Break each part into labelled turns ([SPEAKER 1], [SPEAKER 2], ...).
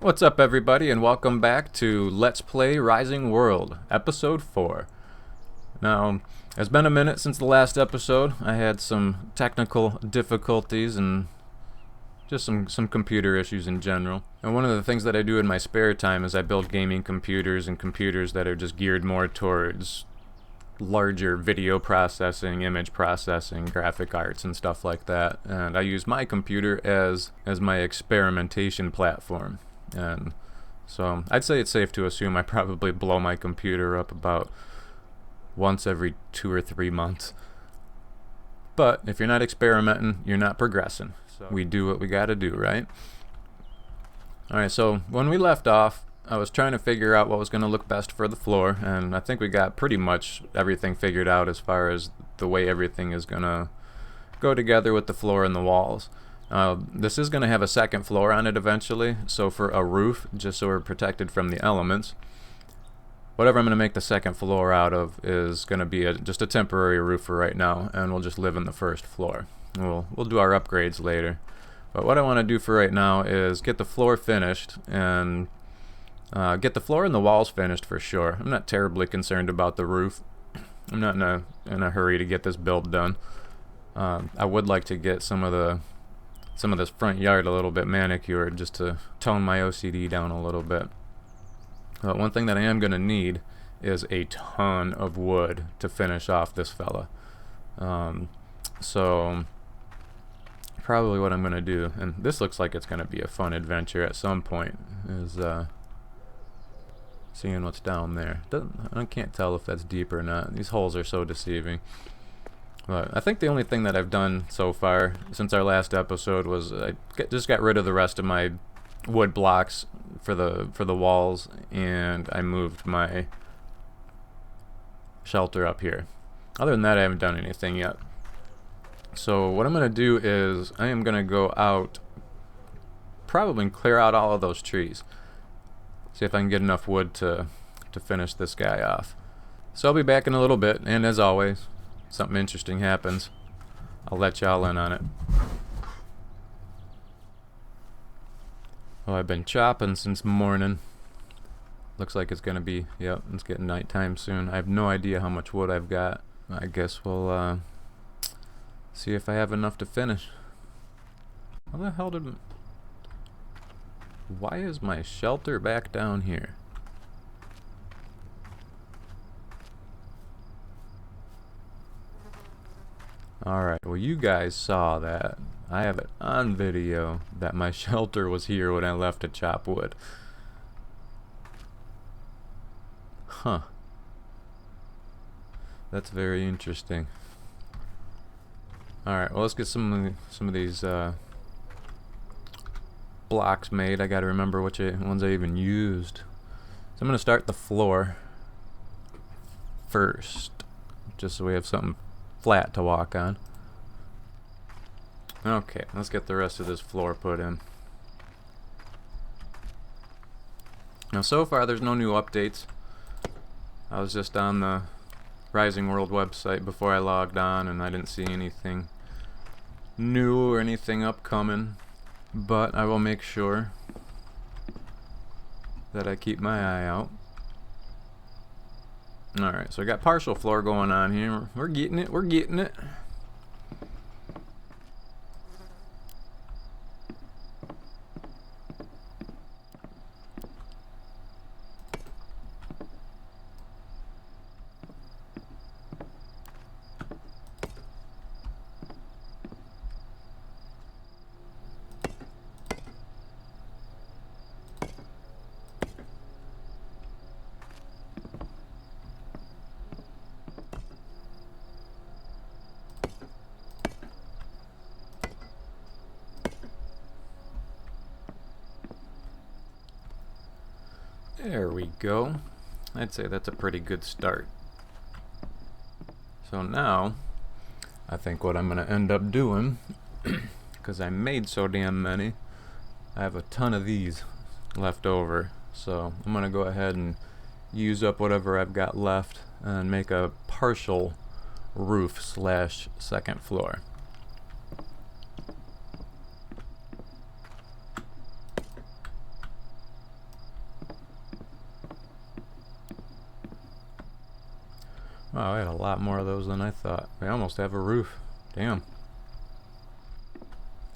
[SPEAKER 1] What's up, everybody, and welcome back to Let's Play Rising World, Episode 4. Now, it's been a minute since the last episode. I had some technical difficulties and just some computer issues in general. And one of the things that I do in my spare time is I build gaming computers and computers that are just geared more towards larger video processing, image processing, graphic arts, and stuff like that. And I use my computer as my experimentation platform. And so I'd say it's safe to assume I probably blow my computer up about once every 2 or 3 months. But if you're not experimenting, you're not progressing. So we do what we gotta do, right? Alright, so when we left off, I was trying to figure out what was going to look best for the floor, and I think we got pretty much everything figured out as far as the way everything is going to go together with the floor and the walls. This is going to have a second floor on it eventually, so for a roof, just so we're protected from the elements, whatever I'm going to make the second floor out of is going to be just a temporary roof for right now, and we'll just live in the first floor. We'll do our upgrades later. But what I want to do for right now is get the floor finished and get the floor and the walls finished for sure. I'm not terribly concerned about the roof. I'm not in a hurry to get this build done. I would like to get some of this front yard a little bit manicured just to tone my OCD down a little bit. But one thing that I am going to need is a ton of wood to finish off this fella. So probably what I'm going to do, and this looks like it's going to be a fun adventure at some point, is seeing what's down there. I can't tell if that's deep or not. These holes are so deceiving. But I think the only thing that I've done so far since our last episode was I just got rid of the rest of my wood blocks for the walls, and I moved my shelter up here. Other than that, I haven't done anything yet. So what I'm going to do is I am going to go out, probably clear out all of those trees. See if I can get enough wood to finish this guy off. So I'll be back in a little bit, and as always, something interesting happens, I'll let y'all in on it. Well, I've been chopping since morning. Looks like it's gonna be, yep, it's getting nighttime soon. I have no idea how much wood I've got. I guess we'll see if I have enough to finish. How the hell did... Why is my shelter back down here? Alright, well, you guys saw that. I have it on video that my shelter was here when I left to chop wood. Huh. That's very interesting. Alright, well, let's get some of these blocks made. I gotta remember which ones I even used. So I'm gonna start the floor first, just so we have something flat to walk on. Okay, let's get the rest of this floor put in. Now, so far there's no new updates. I was just on the Rising World website before I logged on, and I didn't see anything new or anything upcoming. But I will make sure that I keep my eye out. Alright, so I got partial floor going on here. We're getting it, we're getting it. There we go. I'd say that's a pretty good start. So now, I think what I'm going to end up doing, because I made so damn many, I have a ton of these left over. So I'm going to go ahead and use up whatever I've got left and make a partial roof slash second floor. Wow, I had a lot more of those than I thought. We almost have a roof. Damn.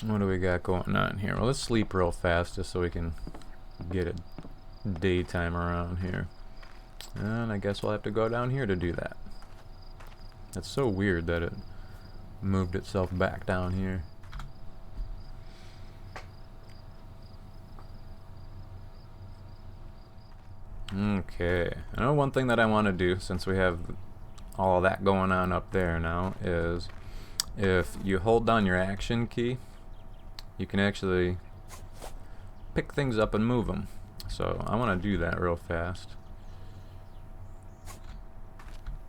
[SPEAKER 1] What do we got going on here? Well, let's sleep real fast just so we can get it daytime around here. And I guess we'll have to go down here to do that. It's so weird that it moved itself back down here. Okay. I know one thing that I want to do, since we have all of that going on up there now, is if you hold down your action key, you can actually pick things up and move them. So I want to do that real fast.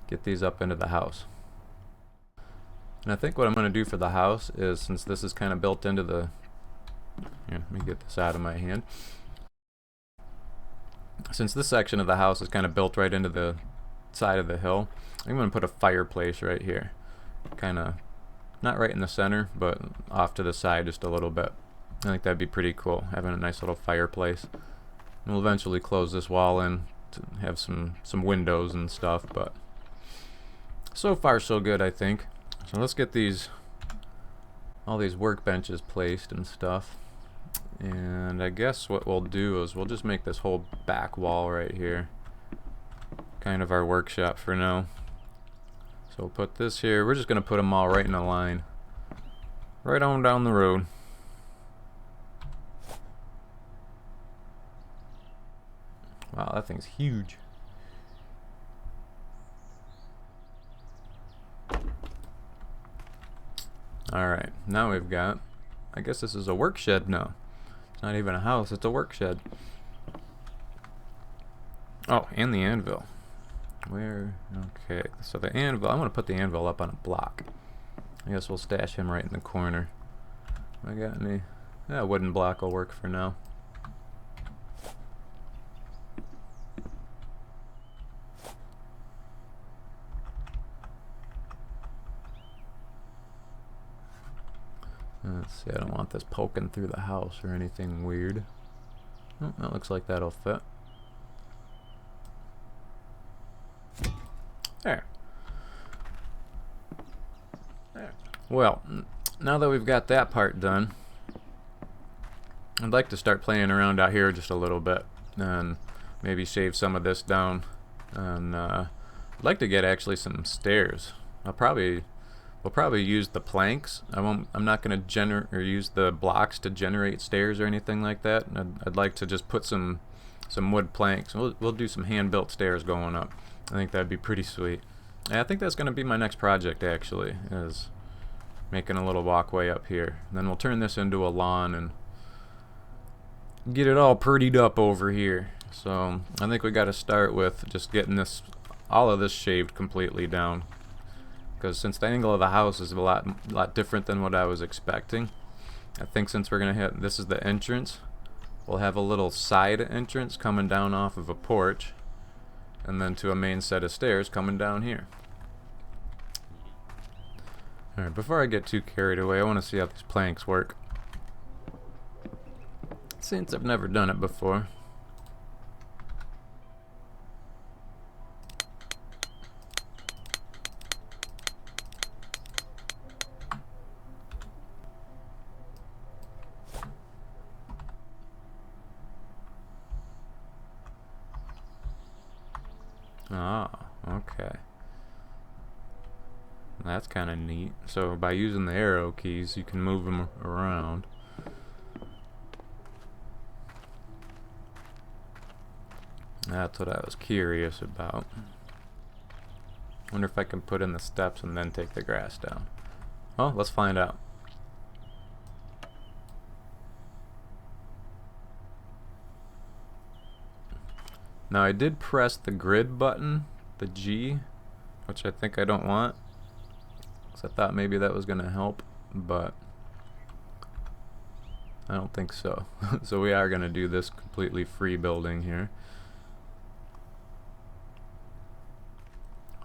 [SPEAKER 1] Get these up into the house. And I think what I'm going to do for the house is, since this is kind of built into the... Here, let me get this out of my hand. Since this section of the house is kind of built right into the side of the hill, I'm going to put a fireplace right here. Kind of, not right in the center, but off to the side just a little bit. I think that'd be pretty cool, having a nice little fireplace. And we'll eventually close this wall in to have some windows and stuff, but so far so good, I think. So let's get all these workbenches placed and stuff. And I guess what we'll do is we'll just make this whole back wall right here kind of our workshop for now. So we'll put this here. We're just going to put them all right in a line. Right on down the road. Wow, that thing's huge. Alright, now we've got, I guess this is a work shed now. It's not even a house, it's a work shed. Oh, and the anvil. Where? Okay, so the anvil, I want to put the anvil up on a block. I guess we'll stash him right in the corner. I got any? Yeah, wooden block will work for now. Let's see, I don't want this poking through the house or anything weird. Oh, that looks like that'll fit. There. There. Well, now that we've got that part done, I'd like to start playing around out here just a little bit and maybe shave some of this down. And I'd like to get actually some stairs. We'll probably use the planks. I'm not going to use the blocks to generate stairs or anything like that. I'd like to just put some wood planks. We'll do some hand-built stairs going up. I think that'd be pretty sweet. And I think that's going to be my next project, actually, is making a little walkway up here. And then we'll turn this into a lawn and get it all prettied up over here. So I think we got to start with just getting all of this shaved completely down. Because since the angle of the house is a lot different than what I was expecting, I think since we're going to this is the entrance, we'll have a little side entrance coming down off of a porch, and then to a main set of stairs coming down here. Alright, before I get too carried away, I want to see how these planks work, since I've never done it before. Ah, okay. That's kind of neat. So by using the arrow keys, you can move them around. That's what I was curious about. Wonder if I can put in the steps and then take the grass down. Well, let's find out. Now I did press the grid button, the G, which I think I don't want, because I thought maybe that was going to help, but I don't think so. So we are going to do this completely free building here.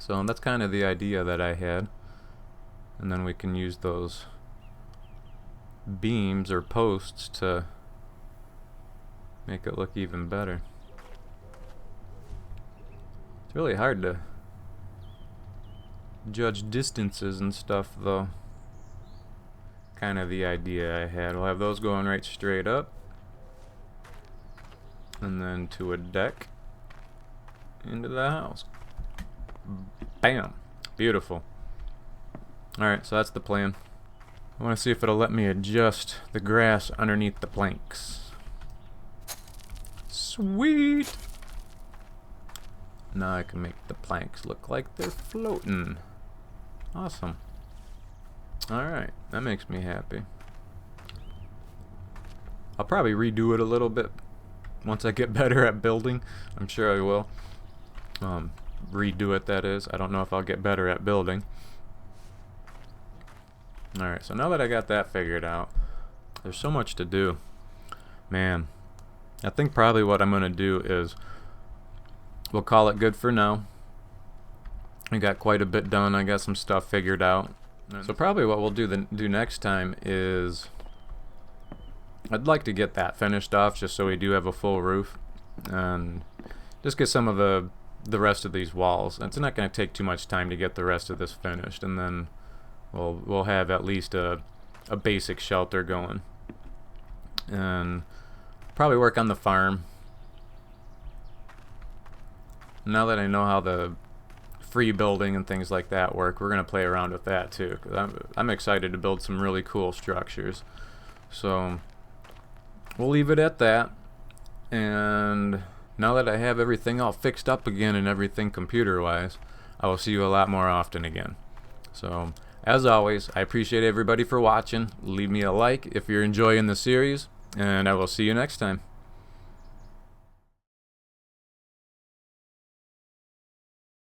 [SPEAKER 1] So that's kind of the idea that I had, and then we can use those beams or posts to make it look even better. It's really hard to judge distances and stuff, though. Kind of the idea I had. We'll have those going right straight up. And then to a deck. Into the house. Bam. Beautiful. Alright, so that's the plan. I want to see if it'll let me adjust the grass underneath the planks. Sweet! Now I can make the planks look like they're floating. Awesome. Alright, that makes me happy. I'll probably redo it a little bit once I get better at building. I'm sure I will. Redo it, that is. I don't know if I'll get better at building. Alright, so now that I got that figured out, there's so much to do. Man, I think probably what I'm going to do is we'll call it good for now. I got quite a bit done. I got some stuff figured out. So probably what we'll do next time is I'd like to get that finished off just so we do have a full roof and just get some of the rest of these walls. It's not going to take too much time to get the rest of this finished, and then we'll have at least a basic shelter going, and probably work on the farm. Now that I know how the free building and things like that work, we're going to play around with that too, 'cause I'm excited to build some really cool structures. So we'll leave it at that, and now that I have everything all fixed up again and everything computer wise, I will see you a lot more often again. So as always, I appreciate everybody for watching. Leave me a like if you're enjoying the series, and I will see you next time.